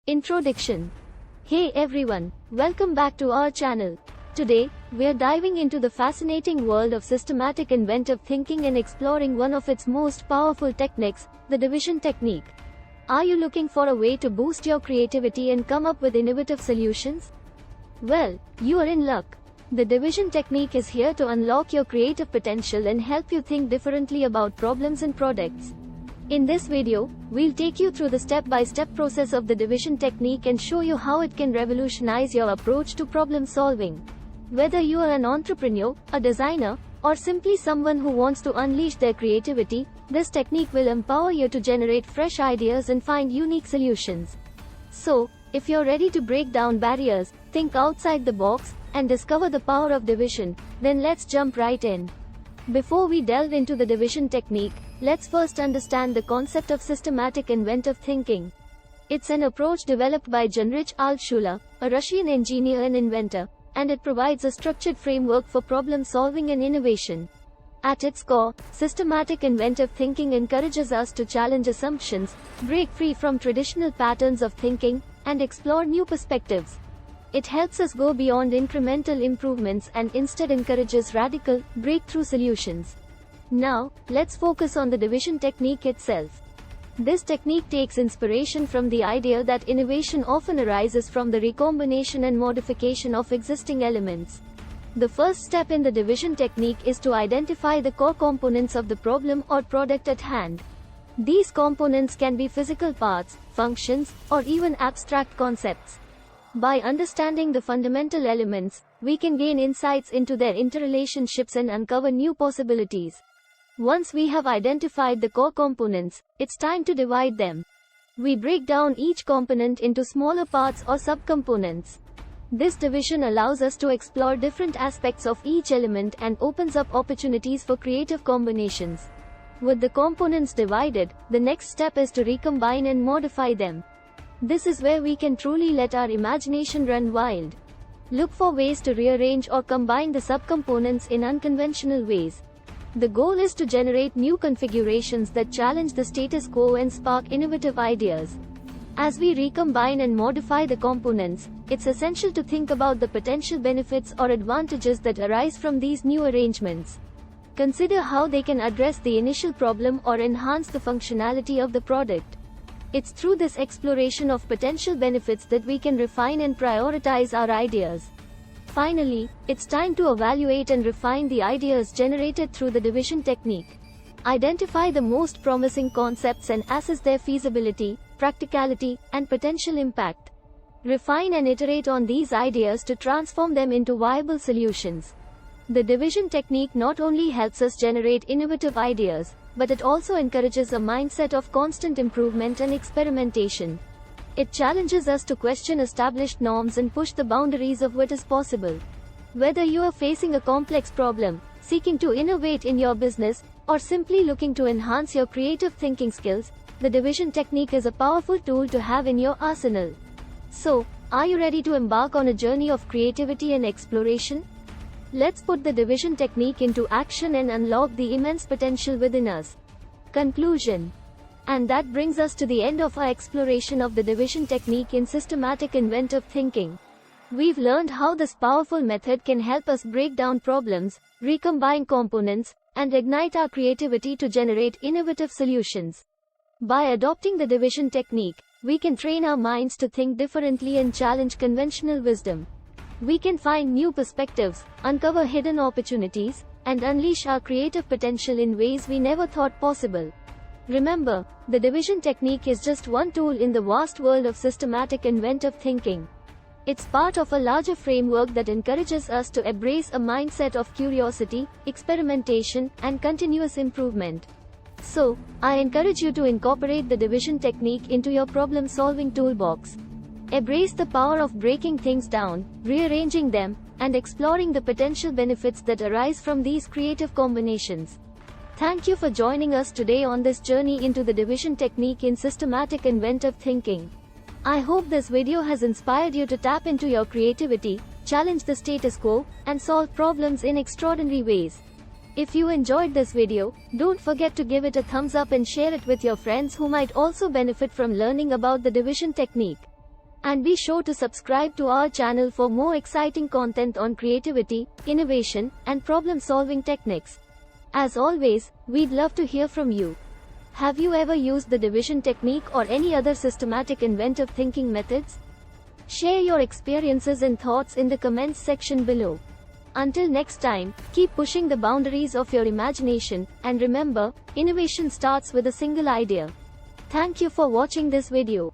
Introduction. Hey everyone, welcome back to our channel. Today, we're diving into the fascinating world of systematic inventive thinking and exploring one of its most powerful techniques, the division technique. Are you looking for a way to boost your creativity and come up with innovative solutions? Well, you are in luck. The division technique is here to unlock your creative potential and help you think differently about problems and products. In this video, we'll take you through the step-by-step process of the division technique and show you how it can revolutionize your approach to problem solving. Whether you are an entrepreneur, a designer, or simply someone who wants to unleash their creativity, this technique will empower you to generate fresh ideas and find unique solutions. So, if you're ready to break down barriers, think outside the box, and discover the power of division, then let's jump right in. Before we delve into the division technique, let's first understand the concept of systematic inventive thinking. It's an approach developed by Heinrich Altschuler, a Russian engineer and inventor, and it provides a structured framework for problem solving and innovation. At its core, systematic inventive thinking encourages us to challenge assumptions, break free from traditional patterns of thinking, and explore new perspectives. It helps us go beyond incremental improvements and instead encourages radical, breakthrough solutions. Now, let's focus on the division technique itself. This technique takes inspiration from the idea that innovation often arises from the recombination and modification of existing elements. The first step in the division technique is to identify the core components of the problem or product at hand. These components can be physical parts, functions, or even abstract concepts. By understanding the fundamental elements, we can gain insights into their interrelationships and uncover new possibilities. Once we have identified the core components, it's time to divide them. We break down each component into smaller parts or subcomponents. This division allows us to explore different aspects of each element and opens up opportunities for creative combinations. With the components divided, the next step is to recombine and modify them. This is where we can truly let our imagination run wild. Look for ways to rearrange or combine the subcomponents in unconventional ways. The goal is to generate new configurations that challenge the status quo and spark innovative ideas. As we recombine and modify the components, it's essential to think about the potential benefits or advantages that arise from these new arrangements. Consider how they can address the initial problem or enhance the functionality of the product. It's through this exploration of potential benefits that we can refine and prioritize our ideas. Finally, it's time to evaluate and refine the ideas generated through the division technique. Identify the most promising concepts and assess their feasibility, practicality, and potential impact. Refine and iterate on these ideas to transform them into viable solutions. The division technique not only helps us generate innovative ideas, but it also encourages a mindset of constant improvement and experimentation. It challenges us to question established norms and push the boundaries of what is possible. Whether you are facing a complex problem, seeking to innovate in your business, or simply looking to enhance your creative thinking skills, the division technique is a powerful tool to have in your arsenal. So, are you ready to embark on a journey of creativity and exploration? Let's put the division technique into action and unlock the immense potential within us. Conclusion. And that brings us to the end of our exploration of the division technique in systematic inventive thinking. We've learned how this powerful method can help us break down problems, recombine components, and ignite our creativity to generate innovative solutions. By adopting the division technique, we can train our minds to think differently and challenge conventional wisdom. We can find new perspectives, uncover hidden opportunities, and unleash our creative potential in ways we never thought possible. Remember, the division technique is just one tool in the vast world of systematic inventive thinking. It's part of a larger framework that encourages us to embrace a mindset of curiosity, experimentation, and continuous improvement. So, I encourage you to incorporate the division technique into your problem-solving toolbox. Embrace the power of breaking things down, rearranging them, and exploring the potential benefits that arise from these creative combinations. Thank you for joining us today on this journey into the division technique in systematic inventive thinking. I hope this video has inspired you to tap into your creativity, challenge the status quo, and solve problems in extraordinary ways. If you enjoyed this video, don't forget to give it a thumbs up and share it with your friends who might also benefit from learning about the division technique. And be sure to subscribe to our channel for more exciting content on creativity, innovation, and problem-solving techniques. As always, we'd love to hear from you. Have you ever used the division technique or any other systematic inventive thinking methods? Share your experiences and thoughts in the comments section below. Until next time, keep pushing the boundaries of your imagination, and remember, innovation starts with a single idea. Thank you for watching this video.